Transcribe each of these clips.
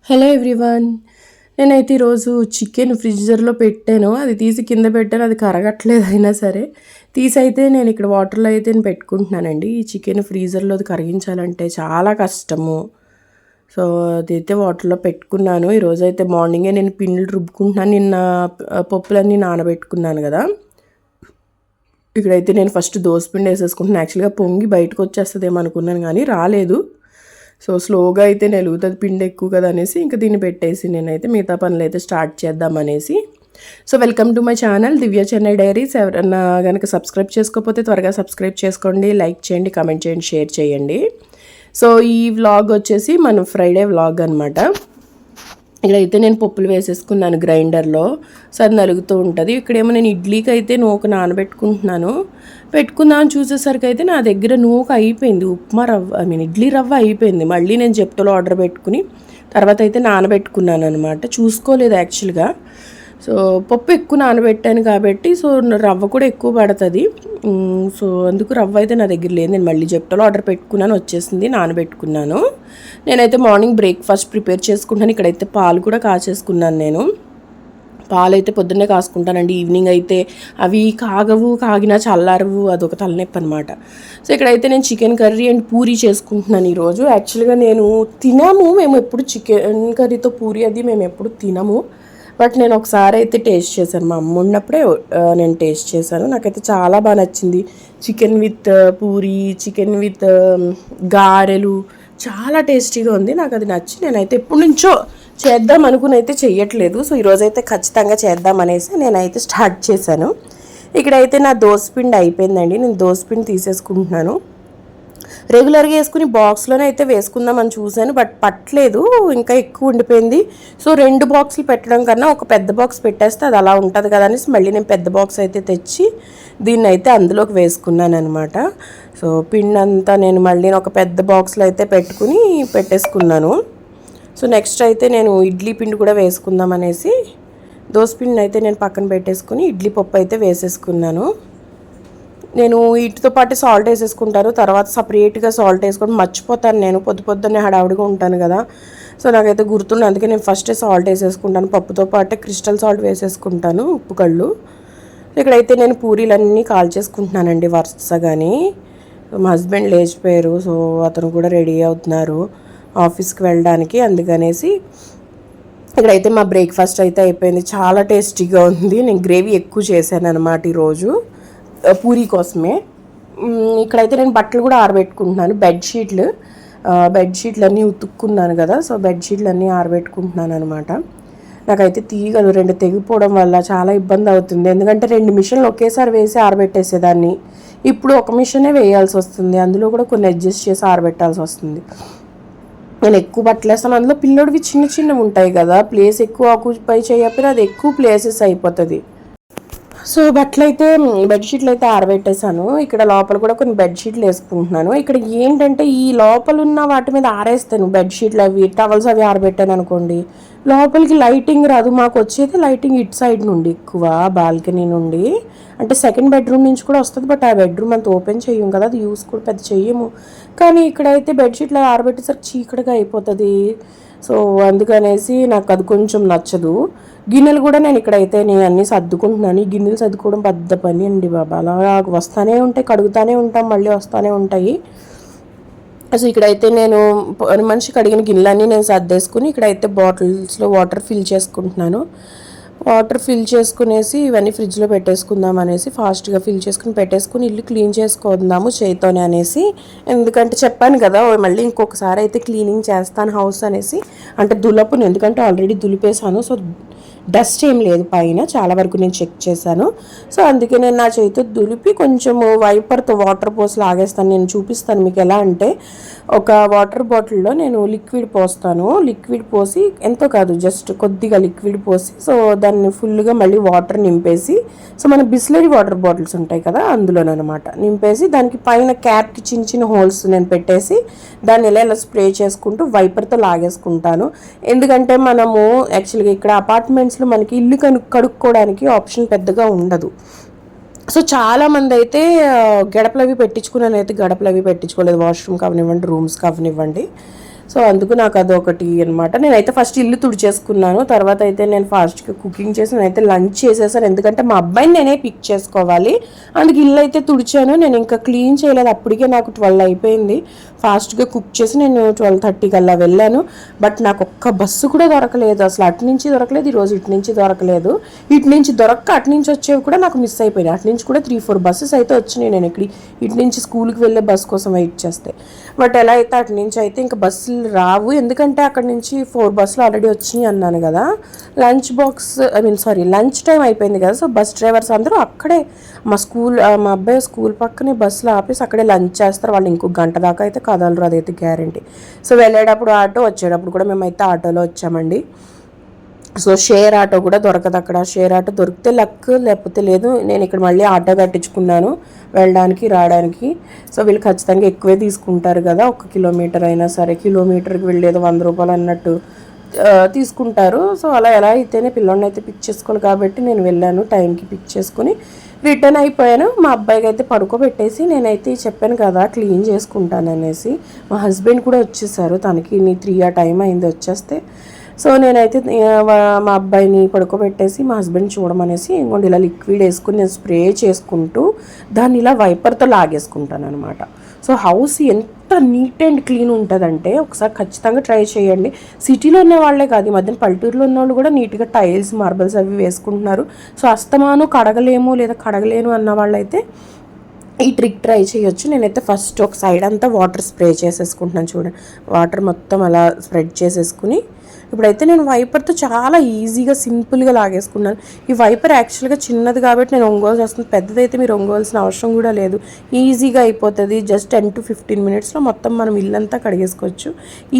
Hello everyone. నేనైతే ఈరోజు chicken ఫ్రిడ్జర్లో పెట్టాను. అది తీసి కింద పెట్టాను, అది కరగట్లేదు. అయినా సరే తీసి అయితే నేను ఇక్కడ వాటర్లో అయితే పెట్టుకుంటున్నానండి. ఈ చికెన్ ఫ్రీజర్లో అది కరిగించాలంటే చాలా కష్టము. సో అదైతే వాటర్లో పెట్టుకున్నాను. ఈరోజు అయితే మార్నింగే నేను పిండిలు రుబ్బుకుంటున్నాను. నిన్న పప్పులన్నీ నానబెట్టుకున్నాను కదా. ఇక్కడైతే నేను ఫస్ట్ దోసపిండి వేసేసుకుంటున్నాను. యాక్చువల్గా పొంగి బయటకు వచ్చేస్తుందేమో అనుకున్నాను, కానీ రాలేదు. సో స్లోగా అయితే నెలుగుతుంది, పిండి ఎక్కువ కదా అనేసి ఇంకా దీన్ని పెట్టేసి నేనైతే మిగతా పనులు అయితే స్టార్ట్ చేద్దామనేసి. So welcome to my channel Divya Chennai diaries. ఎవరన్నా కనుక సబ్స్క్రైబ్ చేసుకోకపోతే త్వరగా సబ్స్క్రైబ్ చేసుకోండి, లైక్ చేయండి, కామెంట్ చేయండి, షేర్ చేయండి. సో ఈ వ్లాగ్ వచ్చేసి మన ఫ్రైడే వ్లాగ్ అనమాట. ఇక్కడైతే నేను పప్పులు వేసేసుకున్నాను గ్రైండర్లో. సో అది నలుగుతూ ఉంటుంది. ఇక్కడేమో నేను ఇడ్లీకి అయితే నూక నానబెట్టుకుంటున్నాను. పెట్టుకుందామని చూసేసరికి అయితే నా దగ్గర నూక అయిపోయింది. ఉప్మా రవ్వ ఇడ్లీ రవ్వ అయిపోయింది. మళ్ళీ నేను జెప్టోలో ఆర్డర్ పెట్టుకుని తర్వాత అయితే నానబెట్టుకున్నాను అనమాట. చూసుకోలేదు యాక్చువల్గా. సో పప్పు ఎక్కువ నానబెట్టాను కాబట్టి సో రవ్వ కూడా ఎక్కువ పడుతుంది. సో అందుకు రవ్వ అయితే నా దగ్గర లేదు. నేను మళ్ళీ జెప్టోలో ఆర్డర్ పెట్టుకున్నాను, వచ్చేసింది, నానబెట్టుకున్నాను. నేనైతే మార్నింగ్ బ్రేక్ఫాస్ట్ ప్రిపేర్ చేసుకుంటాను. ఇక్కడైతే పాలు కూడా కాచేసుకున్నాను. నేను పాలు అయితే పొద్దున్నే కాసుకుంటానండి. ఈవినింగ్ అయితే అవి కాగినా చల్లారవు, అదొక తలనొప్పి అనమాట. సో ఇక్కడైతే నేను చికెన్ కర్రీ అండ్ పూరీ చేసుకుంటున్నాను ఈరోజు. యాక్చువల్గా మేము ఎప్పుడు చికెన్ కర్రీతో పూరీ అది మేము ఎప్పుడు తినము. బట్ నేను ఒకసారి అయితే టేస్ట్ చేశాను. మా అమ్మ ఉన్నప్పుడే నేను టేస్ట్ చేశాను. నాకైతే చాలా బాగా నచ్చింది. Chicken with Puri, chicken with గారెలు చాలా టేస్టీగా ఉంది. నాకు అది నచ్చి నేనైతే ఎప్పటి నుంచో చేద్దాం అనుకుని అయితే చెయ్యట్లేదు. సో ఈరోజైతే ఖచ్చితంగా చేద్దామనేసి నేనైతే స్టార్ట్ చేశాను. ఇక్కడైతే నా దోసపిండి అయిపోయిందండి. నేను దోసపిండి తీసేసుకుంటున్నాను. రెగ్యులర్గా వేసుకుని బాక్స్లోనే అయితే వేసుకుందామని చూశాను, బట్ పట్టలేదు, ఇంకా ఎక్కువ ఉండిపోయింది. సో 2 బాక్సులు పెట్టడం కన్నా ఒక పెద్ద బాక్స్ పెట్టేస్తే అది అలా ఉంటుంది కదా అనేసి మళ్ళీ నేను పెద్ద బాక్స్ అయితే తెచ్చి దీన్ని అయితే అందులోకి వేసుకున్నాను అనమాట. సో పిండి అంతా నేను మళ్ళీ ఒక పెద్ద బాక్స్లో అయితే పెట్టుకుని పెట్టేసుకున్నాను. సో నెక్స్ట్ అయితే నేను ఇడ్లీ పిండి కూడా వేసుకుందాం అనేసి దోసపిండిని అయితే నేను పక్కన పెట్టేసుకుని ఇడ్లీ పప్పు అయితే వేసేసుకున్నాను. నేను వీటితో పాటు సాల్ట్ వేసేసుకుంటాను, తర్వాత సపరేట్గా సాల్ట్ వేసుకొని మర్చిపోతాను. నేను పొద్దున్నే హడావుడిగా ఉంటాను కదా. సో నాకైతే గుర్తుండే, అందుకే నేను ఫస్టే సాల్ట్ వేసేసుకుంటాను. పప్పుతో పాటే క్రిస్టల్ సాల్ట్ వేసేసుకుంటాను, ఉప్పు కళ్ళు. ఇక్కడైతే నేను పూరీలన్నీ కాల్చేసుకుంటున్నానండి వరుసగాని. మా హస్బెండ్ లేచిపోయారు. సో అతను కూడా రెడీ అవుతున్నారు ఆఫీస్కి వెళ్ళడానికి. అందుకనేసి ఇక్కడైతే మా బ్రేక్ఫాస్ట్ అయితే అయిపోయింది. చాలా టేస్టీగా ఉంది. నేను గ్రేవీ ఎక్కువ చేశాను అనమాట ఈరోజు పూరీ కోసమే. ఇక్కడైతే నేను బట్టలు కూడా ఆరబెట్టుకుంటున్నాను. బెడ్షీట్లు అన్నీ ఉతుక్కున్నాను కదా. సో బెడ్షీట్లు అన్నీ ఆరబెట్టుకుంటున్నాను అనమాట. నాకైతే తీగలు 2 తెగిపోవడం వల్ల చాలా ఇబ్బంది అవుతుంది. ఎందుకంటే 2 మిషన్లు ఒకేసారి వేసి ఆరబెట్టేసేదాన్ని. ఇప్పుడు ఒక మిషనే వేయాల్సి వస్తుంది. అందులో కూడా కొన్ని అడ్జస్ట్ చేసి ఆరబెట్టాల్సి వస్తుంది. నేను ఎక్కువ బట్టలు వేస్తాను. అందులో పిల్లోడివి చిన్నవి ఉంటాయి కదా, ప్లేస్ ఎక్కువ ఆక్యుపై చేయకపోయినా అది ఎక్కువ ప్లేసెస్ అయిపోతుంది. సో బెడ్షీట్లు అయితే ఆరబెట్టేశాను. ఇక్కడ లోపల కూడా కొన్ని బెడ్షీట్లు వేసుకుంటున్నాను. ఇక్కడ ఏంటంటే ఈ లోపల ఉన్న వాటి మీద ఆరేస్తాను బెడ్షీట్లు, అవి టవల్స్ అవి ఆరబెట్టాను అనుకోండి, లోపలికి లైటింగ్ రాదు. మాకు వచ్చేది లైటింగ్ ఇటు సైడ్ నుండి ఎక్కువ, బాల్కనీ నుండి. అంటే సెకండ్ బెడ్రూమ్ నుంచి కూడా వస్తుంది, బట్ ఆ బెడ్రూమ్ అంత ఓపెన్ చెయ్యం కదా, అది యూస్ కూడా పెద్ద చెయ్యము. కానీ ఇక్కడైతే బెడ్షీట్లు ఆరబెట్టేసరికి చీకటిగా అయిపోతుంది. సో అందుకనేసి నాకు అది కొంచెం నచ్చదు. గిన్నెలు కూడా నేను ఇక్కడైతే నేను అన్నీ సర్దుకుంటున్నాను. ఈ గిన్నెలు సర్దుకోవడం పెద్ద పని అండి బాబా. అలా వస్తూనే ఉంటాయి, కడుగుతూనే ఉంటాం, మళ్ళీ వస్తూనే ఉంటాయి. సో ఇక్కడైతే నేను మనిషి కడిగిన గిన్నెలన్నీ నేను సర్దేసుకుని ఇక్కడైతే బాటిల్స్లో వాటర్ ఫిల్ చేసుకుంటున్నాను. వాటర్ ఫిల్ చేసుకునేసి ఇవన్నీ ఫ్రిడ్జ్లో పెట్టేసుకుందాం అనేసి ఫాస్ట్గా ఫిల్ చేసుకుని పెట్టేసుకుని ఇల్లు క్లీన్ చేసుకుందాము చేయితోనే అనేసి. ఎందుకంటే చెప్పాను కదా మళ్ళీ ఇంకొకసారి అయితే క్లీనింగ్ చేస్తాను హౌస్ అనేసి. అంటే దులపును, ఎందుకంటే ఆల్రెడీ దులిపేశాను. సో డస్ట్ ఏం లేదు పైన, చాలా వరకు నేను చెక్ చేశాను. సో అందుకే నేను నా చేతితో దులిపి కొంచెము వైపర్తో వాటర్ పోసి లాగేస్తాను. నేను చూపిస్తాను మీకు ఎలా అంటే, ఒక వాటర్ బాటిల్లో నేను లిక్విడ్ పోస్తాను. లిక్విడ్ పోసి ఎంతో కాదు, జస్ట్ కొద్దిగా లిక్విడ్ పోసి సో దాన్ని ఫుల్గా మళ్ళీ వాటర్ నింపేసి, సో మన బిస్లరీ వాటర్ బాటిల్స్ ఉంటాయి కదా అందులోనమాట నింపేసి దానికి పైన క్యాప్కి చిన్న హోల్స్ నేను పెట్టేసి దాన్ని ఎలా స్ప్రే చేసుకుంటూ వైపర్తో లాగేసుకుంటాను. ఎందుకంటే మనము యాక్చువల్గా ఇక్కడ అపార్ట్మెంట్స్లో మనకి ఇల్లు కడుక్కోవడానికి ఆప్షన్ పెద్దగా ఉండదు. సో చాలామంది అయితే గడపలు అవి పెట్టించుకున్నాను, అయితే గడపలు అవి పెట్టించుకోలేదు. వాష్రూమ్ కావనివ్వండి, రూమ్స్ కావనివ్వండి. సో అందుకు నాకు అదొకటి అనమాట. నేనైతే ఫస్ట్ ఇల్లు తుడిచేసుకున్నాను, తర్వాత అయితే నేను ఫాస్ట్గా కుకింగ్ చేసి నేనైతే లంచ్ చేసేసాను. ఎందుకంటే మా అబ్బాయిని నేనే పిక్ చేసుకోవాలి, అందుకు ఇల్లు అయితే తుడిచాను. నేను ఇంకా క్లీన్ చేయలేదు, అప్పటికే నాకు 12 అయిపోయింది. ఫాస్ట్గా కుక్ చేసి నేను 12:30 కల్లా వెళ్ళాను. బట్ నాకు ఒక్క బస్సు కూడా దొరకలేదు, అసలు అటు నుంచి దొరకలేదు, ఈరోజు ఇటు నుంచి దొరకలేదు. ఇటు నుంచి దొరక్క అటు నుంచి వచ్చేవి కూడా నాకు మిస్ అయిపోయినాయి. అటు నుంచి కూడా 3-4 బస్సెస్ అయితే వచ్చినాయి. నేను ఇటు నుంచి స్కూల్కి వెళ్ళే బస్ కోసం వెయిట్ చేస్తే, బట్ ఎలా అయితే అటు నుంచి అయితే ఇంకా బస్సులు రావు. ఎందుకంటే అక్కడ నుంచి 4 బస్సులు ఆల్రెడీ వచ్చినాయి అన్నాను కదా. లంచ్ టైం అయిపోయింది కదా. సో బస్ డ్రైవర్స్ అందరూ అక్కడే మా అబ్బాయి స్కూల్ పక్కనే బస్సులు ఆపేసి అక్కడే లంచ్ చేస్తారు. వాళ్ళు ఇంకో గంట దాకా అయితే కదలరు, అదైతే గ్యారంటీ. సో వెళ్ళేటప్పుడు ఆటో, వచ్చేటప్పుడు కూడా మేమైతే ఆటోలో వచ్చామండి. సో షేర్ ఆటో కూడా దొరకదు అక్కడ. షేర్ ఆటో దొరికితే లక్, లేకపోతే లేదు. నేను ఇక్కడ మళ్ళీ ఆటో కట్టించుకున్నాను వెళ్ళడానికి రావడానికి. సో వీళ్ళు ఖచ్చితంగా ఎక్కువే తీసుకుంటారు కదా, 1 కిలోమీటర్ అయినా సరే. కిలోమీటర్కి వెళ్ళేది 100 రూపాయలు అన్నట్టు తీసుకుంటారు. సో అలా ఎలా అయితేనే పిల్లోడిని అయితే పిక్ చేసుకోవాలి కాబట్టి నేను వెళ్ళాను, టైంకి పిక్ చేసుకుని రిటర్న్ అయిపోయాను. మా అబ్బాయికి అయితే పడుకోబెట్టేసి నేనైతే చెప్పాను కదా క్లీన్ చేసుకుంటాను అనేసి. మా హస్బెండ్ కూడా వచ్చేసారు, తనకి 3 ఆ టైం అయింది వచ్చేస్తే. సో నేనైతే మా అబ్బాయిని పడుకోబెట్టేసి మా హస్బెండ్ చూడమనేసి ఇంకోటి ఇలా లిక్విడ్ వేసుకుని నేను స్ప్రే చేసుకుంటూ దాన్ని ఇలా వైపర్తో లాగేసుకుంటాను అనమాట. సో హౌస్ ఎంత నీట్ అండ్ క్లీన్ ఉంటుందంటే ఒకసారి ఖచ్చితంగా ట్రై చేయండి. సిటీలో ఉన్న వాళ్ళే కాదు, ఈ మధ్యన పల్లెటూరులో ఉన్న వాళ్ళు కూడా నీట్గా టైల్స్, మార్బల్స్ అవి వేసుకుంటున్నారు. సో అస్తమాను కడగలేము లేదా కడగలేను అన్న వాళ్ళైతే ఈ ట్రిక్ ట్రై చేయొచ్చు. నేనైతే ఫస్ట్ ఒక సైడ్ అంతా వాటర్ స్ప్రే చేసేసుకుంటున్నాను. చూడండి, వాటర్ మొత్తం అలా స్ప్రెడ్ చేసేసుకుని ఇప్పుడైతే నేను వైపర్తో చాలా ఈజీగా సింపుల్గా లాగేసుకున్నాను. ఈ వైపర్ యాక్చువల్గా చిన్నది కాబట్టి నేను ఒంగోలు చేస్తున్నాను, పెద్దదైతే మీరు ఒంగోల్సిన అవసరం కూడా లేదు, ఈజీగా అయిపోతుంది. జస్ట్ 10 to 15 మినిట్స్లో మొత్తం మనం ఇల్లంతా కడిగేసుకోవచ్చు.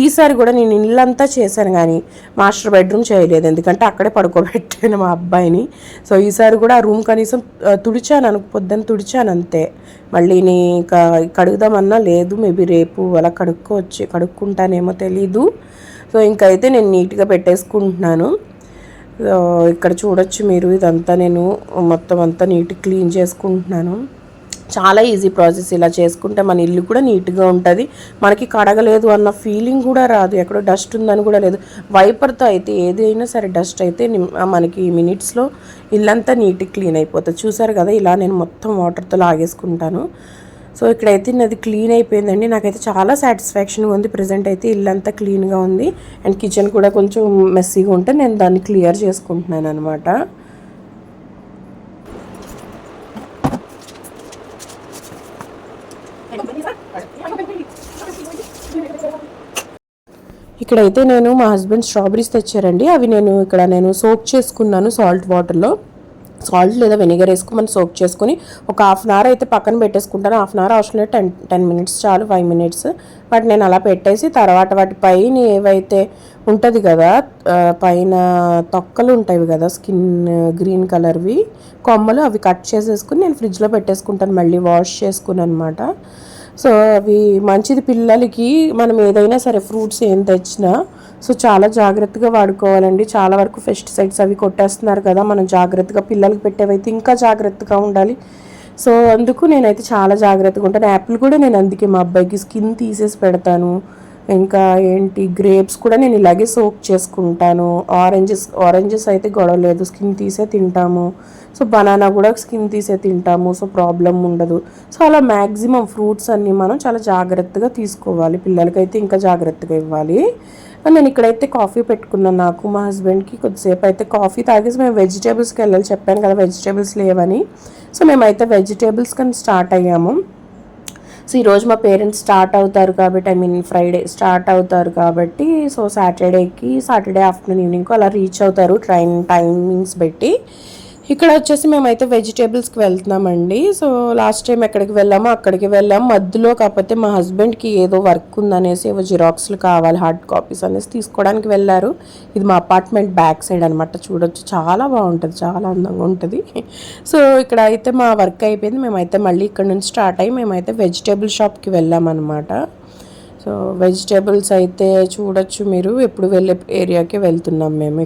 ఈసారి కూడా నేను ఇల్లంతా చేశాను కానీ మాస్టర్ బెడ్రూమ్ చేయలేదు, ఎందుకంటే అక్కడే పడుకోబెట్టాను మా అబ్బాయిని. సో ఈసారి కూడా ఆ రూమ్ కనీసం తుడిచాను, పొద్దున్న తుడిచాను అంతే. మళ్ళీ ఇంకా కడుగుదామన్నా లేదు, మేబీ రేపు అలా కడుక్కుంటానేమో తెలీదు. సో ఇంకైతే నేను నీట్గా పెట్టేసుకుంటున్నాను. ఇక్కడ చూడొచ్చు మీరు, ఇదంతా నేను మొత్తం అంతా నీట్గా క్లీన్ చేసుకుంటున్నాను. చాలా ఈజీ ప్రాసెస్. ఇలా చేసుకుంటే మన ఇల్లు కూడా నీట్గా ఉంటుంది, మనకి కడగలేదు అన్న ఫీలింగ్ కూడా రాదు, ఎక్కడో డస్ట్ ఉందని కూడా లేదు. వైపర్తో అయితే ఏదైనా సరే డస్ట్ అయితే మనకి మినిట్స్లో ఇల్లంతా నీట్గా క్లీన్ అయిపోతుంది. చూసారు కదా, ఇలా నేను మొత్తం వాటర్తో లాగేసుకుంటాను. సో ఇక్కడైతే నాది క్లీన్ అయిపోయిందండి. నాకైతే చాలా సాటిస్ఫాక్షన్గా ఉంది. ప్రజెంట్ అయితే ఇల్లంతా క్లీన్గా ఉంది, అండ్ కిచెన్ కూడా కొంచెం మెస్సీగా ఉంటే నేను దాన్ని క్లియర్ చేసుకుంటున్నాను అనమాట. ఇక్కడైతే నేను మా హస్బెండ్ స్ట్రాబెరీస్ తెచ్చారండి, అవి నేను సోక్ చేసుకున్నాను సాల్ట్ వాటర్లో. సాల్ట్ లేదా వెనిగర్ వేసుకుని సోక్ చేసుకుని ఒక 1/2 అవర్ అయితే పక్కన పెట్టేసుకుంటాను. 1/2 అవర్ అవసరం లేదు, 10 మినిట్స్ చాలు, 5 మినిట్స్. బట్ నేను అలా పెట్టేసి తర్వాత వాటి పైన ఏవైతే ఉంటుంది కదా, పైన తొక్కలు ఉంటాయి కదా, స్కిన్ గ్రీన్ కలర్వి కొమ్మలు, అవి కట్ చేసేసుకుని నేను ఫ్రిడ్జ్లో పెట్టేసుకుంటాను, మళ్ళీ వాష్ చేసుకుని అనమాట. సో అవి మంచిది పిల్లలకి. మనం ఏదైనా సరే ఫ్రూట్స్ ఏం తెచ్చినా సో చాలా జాగ్రత్తగా వాడుకోవాలండి. చాలా వరకు పెస్టిసైడ్స్ అవి కొట్టేస్తున్నారు కదా, మనం జాగ్రత్తగా పిల్లలకి పెట్టేవైతే ఇంకా జాగ్రత్తగా ఉండాలి. సో అందుకు నేనైతే చాలా జాగ్రత్తగా ఉంటాను. యాపిల్ కూడా నేను అందుకే మా అబ్బాయికి స్కిన్ తీసేసి పెడతాను. ఇంకా గ్రేప్స్ కూడా నేను ఇలాగే సోక్ చేసుకుంటాను. ఆరెంజెస్ అయితే గొడవ లేదు, స్కిన్ తీసే తింటాము. సో బనానా కూడా స్కిన్ తీసే తింటాము, సో ప్రాబ్లం ఉండదు. సో అలా మ్యాక్సిమం ఫ్రూట్స్ అన్నీ మనం చాలా జాగ్రత్తగా తీసుకోవాలి, పిల్లలకైతే ఇంకా జాగ్రత్తగా ఇవ్వాలి. నేను ఇక్కడైతే కాఫీ పెట్టుకున్నాను, నాకు మా హస్బెండ్కి. కొద్దిసేపు అయితే కాఫీ తాగేసి మేము వెజిటేబుల్స్కి వెళ్ళాలి, చెప్పాను కదా వెజిటేబుల్స్ లేవని. సో మేమైతే వెజిటేబుల్స్ కానీ స్టార్ట్ అయ్యాము. సో ఈరోజు మా పేరెంట్స్ స్టార్ట్ అవుతారు కాబట్టి, ఫ్రైడే స్టార్ట్ అవుతారు కాబట్టి, సో సాటర్డే ఆఫ్టర్నూన్ ఈవినింగ్కు అలా రీచ్ అవుతారు ట్రైన్ టైమింగ్స్ బట్టి. ఇక్కడ వచ్చేసి మేమైతే వెజిటేబుల్స్కి వెళ్తున్నామండి. సో లాస్ట్ టైం ఎక్కడికి వెళ్ళామో అక్కడికి వెళ్ళాము. మధ్యలో కాకపోతే మా హస్బెండ్కి ఏదో వర్క్ ఉందనేసి ఏవో జిరాక్స్లు కావాలి, హార్డ్ కాపీస్ అనేసి తీసుకోవడానికి వెళ్ళారు. ఇది మా అపార్ట్మెంట్ బ్యాక్ సైడ్ అనమాట, చూడొచ్చు, చాలా బాగుంటుంది, చాలా అందంగా ఉంటుంది. సో ఇక్కడ అయితే మా వర్క్ అయిపోయింది, మేమైతే మళ్ళీ ఇక్కడ నుంచి స్టార్ట్ అయ్యి మేమైతే వెజిటేబుల్ షాప్కి వెళ్ళామన్నమాట. సో సో వెజిటేబుల్స్ అయితే చూడొచ్చు మీరు, ఎప్పుడు వెళ్ళే ఏరియాకే వెళ్తున్నాం మేము.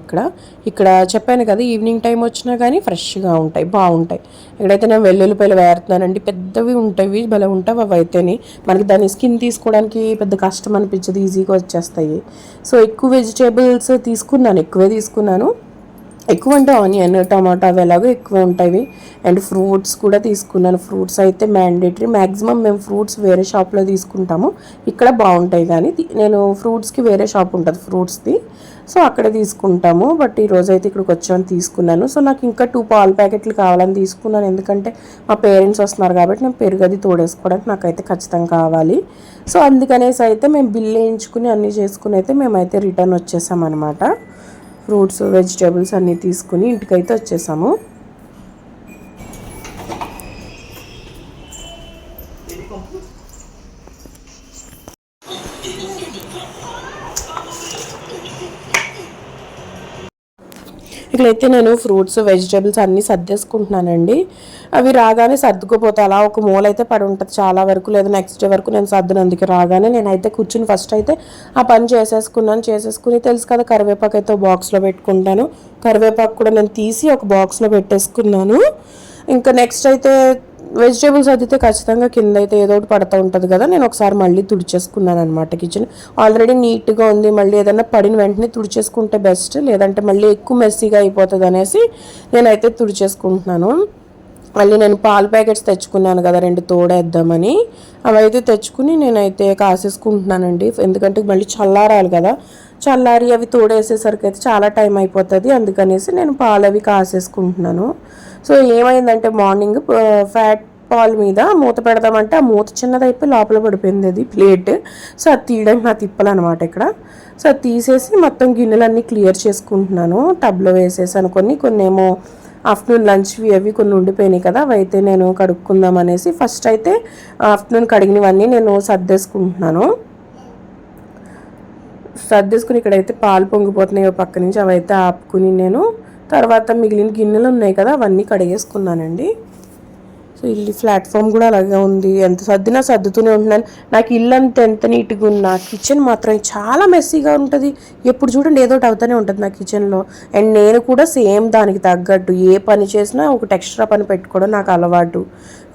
ఇక్కడ చెప్పాను కదా, ఈవినింగ్ టైం వచ్చినా కానీ ఫ్రెష్గా ఉంటాయి, బాగుంటాయి. ఇక్కడైతే నేను వెల్లుల్లిపాయలు వేరుతున్నానండి, పెద్దవి ఉంటాయి, భలే ఉంటాయి అవి అయితేని. మనకి దాని స్కిన్ తీసుకోవడానికి పెద్ద కష్టం అనిపించదు, ఈజీగా వచ్చేస్తాయి. సో ఎక్కువ వెజిటేబుల్స్ తీసుకున్నాను, ఎక్కువే తీసుకున్నాను. ఎక్కువ అంటే ఆనియన్, టమాటా అవి ఎలాగో ఎక్కువ ఉంటాయి. అండ్ ఫ్రూట్స్ కూడా తీసుకున్నాను. ఫ్రూట్స్ అయితే మ్యాండేటరీ, మ్యాక్సిమం మేము ఫ్రూట్స్ వేరే షాప్లో తీసుకుంటాము, ఇక్కడ బాగుంటాయి. కానీ నేను ఫ్రూట్స్కి వేరే షాప్ ఉంటుంది ఫ్రూట్స్ది, సో అక్కడ తీసుకుంటాము. బట్ ఈరోజు అయితే ఇక్కడికి వచ్చామని తీసుకున్నాను. సో నాకు ఇంకా 2 పాల ప్యాకెట్లు కావాలని తీసుకున్నాను, ఎందుకంటే మా పేరెంట్స్ వస్తున్నారు కాబట్టి నేను పెరుగది తోడేసుకోవడానికి నాకైతే ఖచ్చితంగా కావాలి. సో అందుకనేసి అయితే మేము బిల్ వేయించుకుని అన్నీ చేసుకుని అయితే మేమైతే రిటర్న్ వచ్చేసామన్నమాట. ఫ్రూట్స్ వెజిటేబుల్స్ అన్నీ తీసుకుని ఇంటికైతే వచ్చేసాము. ఇక్కడైతే నేను ఫ్రూట్స్ వెజిటేబుల్స్ అన్నీ సర్దేసుకుంటున్నానండి. అవి రాగానే సర్దుకుపోతే అలా ఒక మూల అయితే పడి ఉంటుంది చాలా వరకు, లేదా నెక్స్ట్ డే వరకు నేను సర్దునందుకు రాగానే నేనైతే కూర్చుని ఫస్ట్ అయితే ఆ పని చేసేసుకుని తెలుసు కదా, కరివేపాకు అయితే బాక్స్లో పెట్టుకుంటాను. కరివేపాకు కూడా నేను తీసి ఒక బాక్స్లో పెట్టేసుకున్నాను. ఇంకా నెక్స్ట్ అయితే వెజిటేబుల్స్ అయితే ఖచ్చితంగా కింద అయితే ఏదో ఒకటి పడుతూ ఉంటుంది కదా, నేను ఒకసారి మళ్ళీ తుడిచేసుకున్నాను అనమాట. కిచెన్ ఆల్రెడీ నీట్గా ఉంది, మళ్ళీ ఏదైనా పడిన వెంటనే తుడిచేసుకుంటే బెస్ట్, లేదంటే మళ్ళీ ఎక్కువ మెస్సీగా అయిపోతుంది అనేసి నేనైతే తుడిచేసుకుంటున్నాను. మళ్ళీ నేను పాల ప్యాకెట్స్ తెచ్చుకున్నాను కదా 2 తోడేద్దామని, అవైతే తెచ్చుకుని నేనైతే కాసేసుకుంటున్నానండి. ఎందుకంటే మళ్ళీ చల్లారాలి కదా, చల్లారి అవి తోడేసేసరికి అయితే చాలా టైం అయిపోతుంది, అందుకనేసి నేను పాలు అవి కాసేసుకుంటున్నాను. సో ఏమైందంటే మార్నింగ్ ఫ్యాట్ పాల్ మీద మూత పెడదామంటే ఆ మూత చిన్నదైపోయి లోపల పడిపోయింది అది ప్లేట్. సో అది తీయడానికి నా తిప్పాలన్నమాట ఇక్కడ. సో అది తీసేసి మొత్తం గిన్నెలన్నీ క్లియర్ చేసుకుంటున్నాను, టబ్లో వేసేసాను. కొన్ని ఏమో ఆఫ్టర్నూన్ లంచ్వి అవి కొన్ని ఉండిపోయినాయి కదా, అవి అయితే నేను కడుక్కుందాం అనేసి ఫస్ట్ అయితే ఆఫ్టర్నూన్ కడిగినవన్నీ నేను సర్దేసుకుంటున్నాను. సర్దేసుకుని ఇక్కడైతే పాలు పొంగిపోతున్నాయి పక్క నుంచి, అవి అయితే ఆపుకుని నేను తర్వాత మిగిలిన గిన్నెలు ఉన్నాయి కదా అవన్నీ కడిగేసుకున్నానండి. సో ఇల్లు ప్లాట్ఫామ్ కూడా అలాగే ఉంది, ఎంత సర్దినా సర్దుతూనే ఉంటున్నాను. నాకు ఇల్లు అంతా ఎంత నీట్గా ఉన్నా కిచెన్ మాత్రం చాలా మెస్సీగా ఉంటుంది. ఎప్పుడు చూడండి ఏదో ఒకటి అవుతూనే ఉంటుంది నా కిచెన్లో. అండ్ నేను కూడా సేమ్ దానికి తగ్గట్టు ఏ పని చేసినా ఒకటి ఎక్స్ట్రా పని పెట్టుకోవడం నాకు అలవాటు.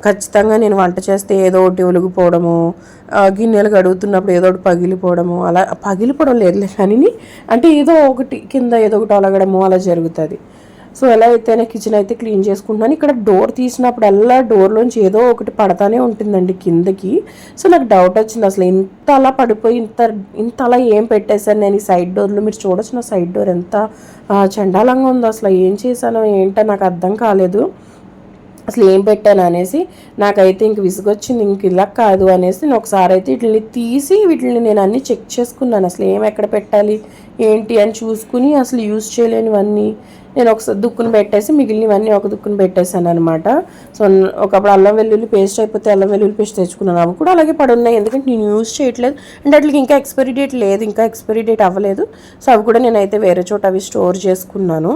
ఖచ్చితంగా నేను వంట చేస్తే ఏదో ఒకటి ఒలిగిపోవడము, గిన్నెలు కడుగుతున్నప్పుడు ఏదో ఒకటి పగిలిపోవడము, అలా పగిలిపోవడం లేదులే కానీ అంటే ఏదో ఒకటి కింద ఏదో ఒకటి అలగడము అలా జరుగుతుంది. సో ఎలా అయితేనే కిచెన్ అయితే క్లీన్ చేసుకుంటున్నాను. ఇక్కడ డోర్ తీసినప్పుడల్లా డోర్లోంచి ఏదో ఒకటి పడతానే ఉంటుందండి కిందకి. సో నాకు డౌట్ వచ్చింది, అసలు ఇంత అలా పడిపోయి ఇంత అలా ఏం పెట్టేశాను నేను ఈ సైడ్ డోర్లో. మీరు చూడొచ్చు నా సైడ్ డోర్ ఎంత చండాలంగా ఉందో, అసలు ఏం చేశానో ఏంటో నాకు అర్థం కాలేదు, అసలు ఏం పెట్టాను అనేసి. నాకైతే ఇంక విసుగొచ్చింది, ఇంక ఇలా కాదు అనేసి నేను ఒకసారి అయితే వీటిని తీసి వీటిని నేను అన్నీ చెక్ చేసుకున్నాను, అసలు ఏం ఎక్కడ పెట్టాలి ఏంటి అని చూసుకుని. అసలు యూజ్ చేయలేనివన్నీ నేను ఒకసారి దుక్కుని పెట్టేసి మిగిలినవన్నీ ఒక దుక్కుని పెట్టేశాను అనమాట. సో ఒకప్పుడు అల్లం వెల్లుల్లి పేస్ట్ అయిపోతే అల్లం వెల్లుల్లి పేస్ట్ తెచ్చుకున్నాను, అవి కూడా అలాగే పడి ఉన్నాయి, ఎందుకంటే నేను యూజ్ చేయట్లేదు. అంటే వాటికి ఇంకా ఎక్స్పైరీ డేట్ లేదు, ఇంకా ఎక్స్పైరీ డేట్ అవ్వలేదు. సో అవి కూడా నేనైతే వేరే చోట అవి స్టోర్ చేసుకున్నాను.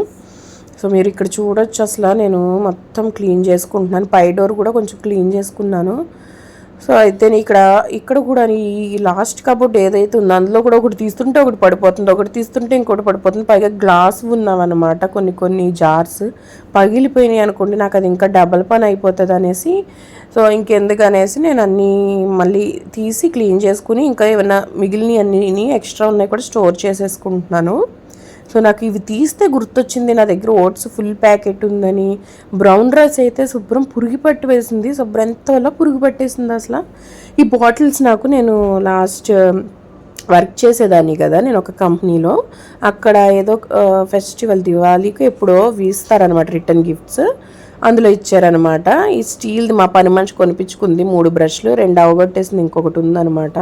సో మీరు ఇక్కడ చూడొచ్చు, అసలు నేను మొత్తం క్లీన్ చేసుకుంటున్నాను. పై డోర్ కూడా కొంచెం క్లీన్ చేసుకున్నాను. సో అయితే ఇక్కడ కూడా ఈ లాస్ట్ కబోర్డ్ ఏదైతే ఉందో అందులో కూడా ఒకటి తీస్తుంటే ఒకటి పడిపోతుంది, ఒకటి తీస్తుంటే ఇంకోటి పడిపోతుంది. పైగా గ్లాస్ ఉన్నామన్నమాట, కొన్ని జార్స్ పగిలిపోయినాయి అనుకోండి, నాకు అది ఇంకా డబల్ పని అయిపోతుంది అనేసి. సో ఇంకెందుకు అనేసి నేను అన్నీ మళ్ళీ తీసి క్లీన్ చేసుకుని ఇంకా ఏమైనా మిగిలిన అన్నీ ఎక్స్ట్రా ఉన్నాయి కూడా స్టోర్ చేసేసుకుంటున్నాను. సో నాకు ఇవి తీస్తే గుర్తొచ్చింది, నా దగ్గర ఓట్స్ ఫుల్ ప్యాకెట్ ఉందని. బ్రౌన్ రైస్ అయితే శుభ్రం పురుగు పట్టి వేసింది, శుభ్రం ఎంతవల్ల పురుగు పట్టేసింది అసలు. ఈ బాటిల్స్ నాకు నేను లాస్ట్ వర్క్ చేసేదాన్ని కదా నేను ఒక కంపెనీలో, అక్కడ ఏదో ఫెస్టివల్ దివాళీకి ఎప్పుడో వీస్తారనమాట రిటర్న్ గిఫ్ట్స్, అందులో ఇచ్చారనమాట. ఈ స్టీల్ది మా పని మనిషి కొనిపించుకుంది 3 బ్రష్లు, 2 అవగొట్టేసింది, ఇంకొకటి ఉందనమాట.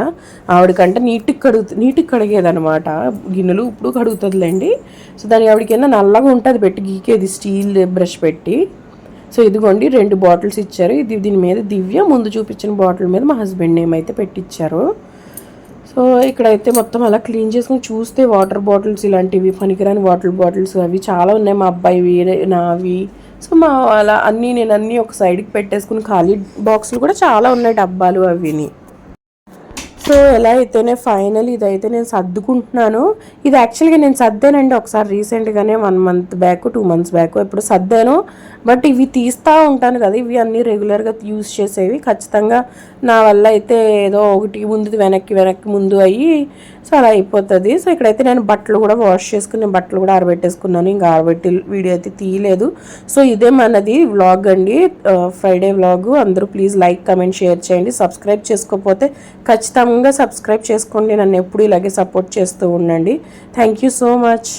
ఆవిడకంటే నీట్గా కడిగేదనమాట గిన్నెలు, ఇప్పుడు కడుగుతుందిలేండి. సో దానికి ఆవిడకైనా నల్లగా ఉంటుంది పెట్టి గీకేది స్టీల్ బ్రష్ పెట్టి. సో ఇదిగోండి 2 బాటిల్స్ ఇచ్చారు. దీని మీద దివ్య ముందు చూపించిన బాటిల్ మీద మా హస్బెండ్ నేమ్ అయితే పెట్టించారు. సో ఇక్కడైతే మొత్తం అలా క్లీన్ చేసుకుని చూస్తే వాటర్ బాటిల్స్ ఇలాంటివి పనికిరాని వాటర్ బాటిల్స్ అవి చాలా ఉన్నాయి, మా అబ్బాయివి నావి. సో అలా నేను అన్నీ ఒక సైడ్కి పెట్టేసుకుని, ఖాళీ బాక్సులు కూడా చాలా ఉన్నాయి డబ్బాలు అవిని. సో ఎలా అయితేనే ఫైనల్ ఇదైతే నేను సర్దుకుంటున్నాను. ఇది యాక్చువల్గా నేను సర్దానండి ఒకసారి రీసెంట్గానే 1 month బ్యాక్ 2 months బ్యాక్ ఇప్పుడు సర్దాను. బట్ ఇవి తీస్తూ ఉంటాను కదా, ఇవి అన్నీ రెగ్యులర్గా యూజ్ చేసేవి. ఖచ్చితంగా నా వల్ల అయితే ఏదో ఒకటి ముందు వెనక్కి ముందు అయ్యి సో అలా అయిపోతుంది. సో ఇక్కడైతే నేను బట్టలు కూడా వాష్ చేసుకుని బట్టలు కూడా ఆరబెట్టేసుకున్నాను. ఇంకా ఆరబెట్టి వీడియో అయితే తీయలేదు. సో ఇదే మనది వ్లాగ్ అండి, ఫ్రైడే వ్లాగ్. అందరూ ప్లీజ్ లైక్ కమెంట్ షేర్ చేయండి. సబ్స్క్రైబ్ చేసుకోకపోతే ఖచ్చితంగా సబ్స్క్రైబ్ చేసుకోండి. నన్ను ఎప్పుడు ఇలాగే సపోర్ట్ చేస్తూ ఉండండి. Thank you so much.